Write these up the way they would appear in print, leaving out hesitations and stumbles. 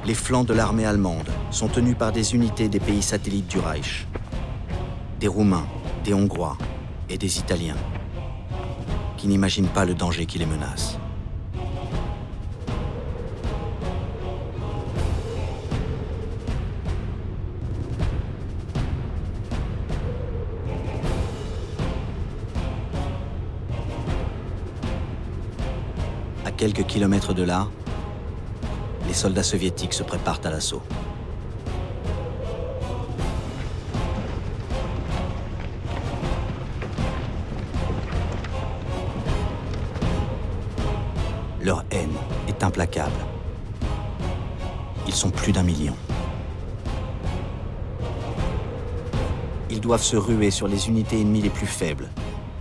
les flancs de l'armée allemande sont tenus par des unités des pays satellites du Reich. Des Roumains, des Hongrois et des Italiens, qui n'imaginent pas le danger qui les menace. À quelques kilomètres de là, les soldats soviétiques se préparent à l'assaut. Leur haine est implacable. Ils sont plus d'1 million. Ils doivent se ruer sur les unités ennemies les plus faibles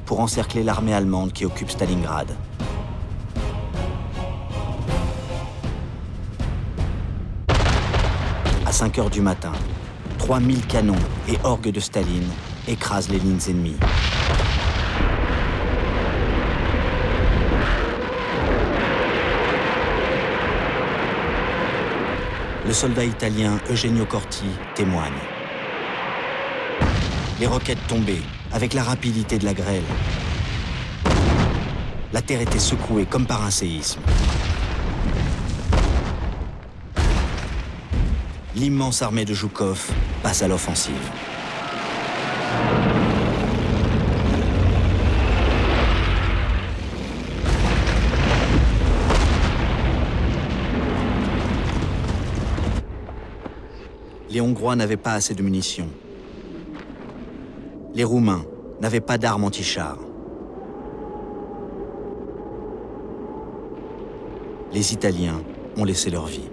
pour encercler l'armée allemande qui occupe Stalingrad. À 5 heures du matin, 3000 canons et orgues de Staline écrasent les lignes ennemies. Le soldat italien Eugenio Corti témoigne. Les roquettes tombaient avec la rapidité de la grêle. La terre était secouée comme par un séisme. L'immense armée de Zhukov passe à l'offensive. Les Hongrois n'avaient pas assez de munitions. Les Roumains n'avaient pas d'armes anti-chars. Les Italiens ont laissé leur vie.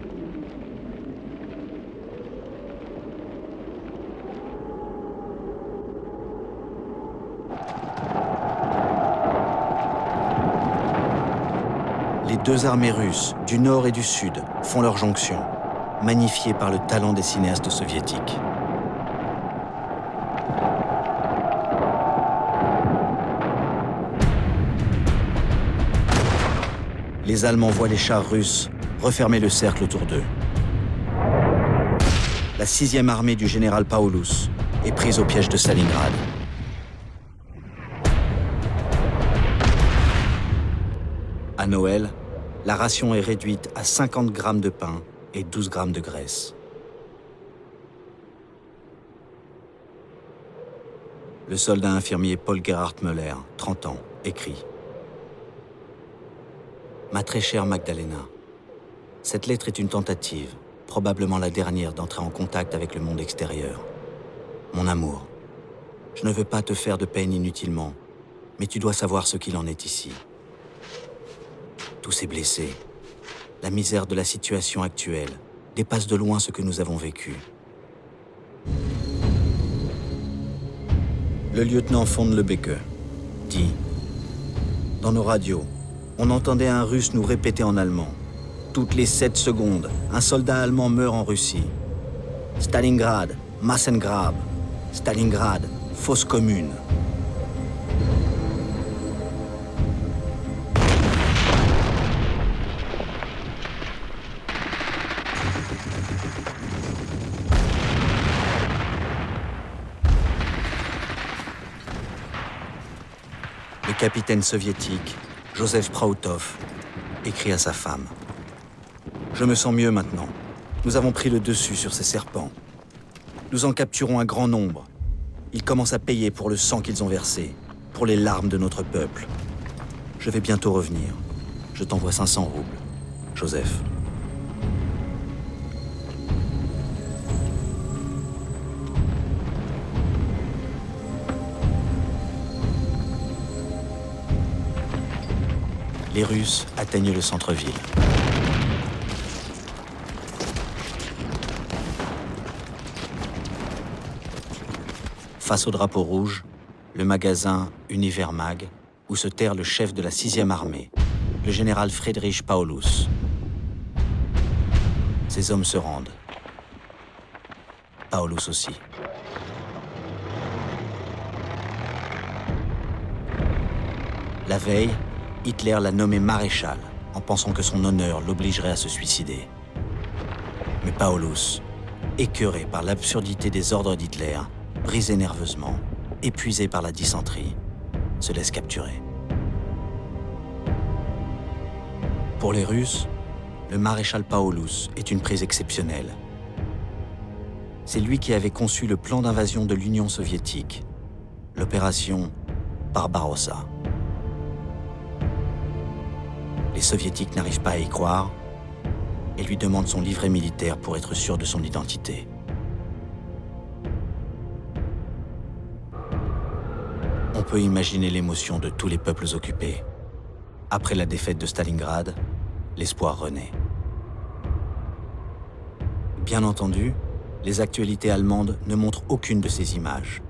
Les deux armées russes, du nord et du sud, font leur jonction, magnifiée par le talent des cinéastes soviétiques. Les Allemands voient les chars russes refermer le cercle autour d'eux. La 6e armée du général Paulus est prise au piège de Stalingrad. À Noël, la ration est réduite à 50 grammes de pain et 12 grammes de graisse. Le soldat infirmier Paul Gerhard Müller, 30 ans, écrit « Ma très chère Magdalena, cette lettre est une tentative, probablement la dernière d'entrer en contact avec le monde extérieur. Mon amour, je ne veux pas te faire de peine inutilement, mais tu dois savoir ce qu'il en est ici. Tous ces blessés, la misère de la situation actuelle dépasse de loin ce que nous avons vécu. Le lieutenant von Lebecke dit « Dans nos radios, on entendait un Russe nous répéter en allemand. Toutes les 7 secondes, un soldat allemand meurt en Russie. Stalingrad, Massengrab. Stalingrad, fosse commune. » Le capitaine soviétique, Joseph Prautov, écrit à sa femme. « Je me sens mieux maintenant. Nous avons pris le dessus sur ces serpents. Nous en capturons un grand nombre. Ils commencent à payer pour le sang qu'ils ont versé, pour les larmes de notre peuple. Je vais bientôt revenir. Je t'envoie 500 roubles. Joseph. » Les Russes atteignent le centre-ville. Face au drapeau rouge, le magasin Univermag, où se terre le chef de la 6e armée, le général Friedrich Paulus. Ces hommes se rendent. Paulus aussi. La veille, Hitler l'a nommé maréchal, en pensant que son honneur l'obligerait à se suicider. Mais Paulus, écœuré par l'absurdité des ordres d'Hitler, brisé nerveusement, épuisé par la dysenterie, se laisse capturer. Pour les Russes, le maréchal Paulus est une prise exceptionnelle. C'est lui qui avait conçu le plan d'invasion de l'Union soviétique, l'opération Barbarossa. Les soviétiques n'arrivent pas à y croire et lui demandent son livret militaire pour être sûr de son identité. On peut imaginer l'émotion de tous les peuples occupés. Après la défaite de Stalingrad, l'espoir renaît. Bien entendu, les actualités allemandes ne montrent aucune de ces images.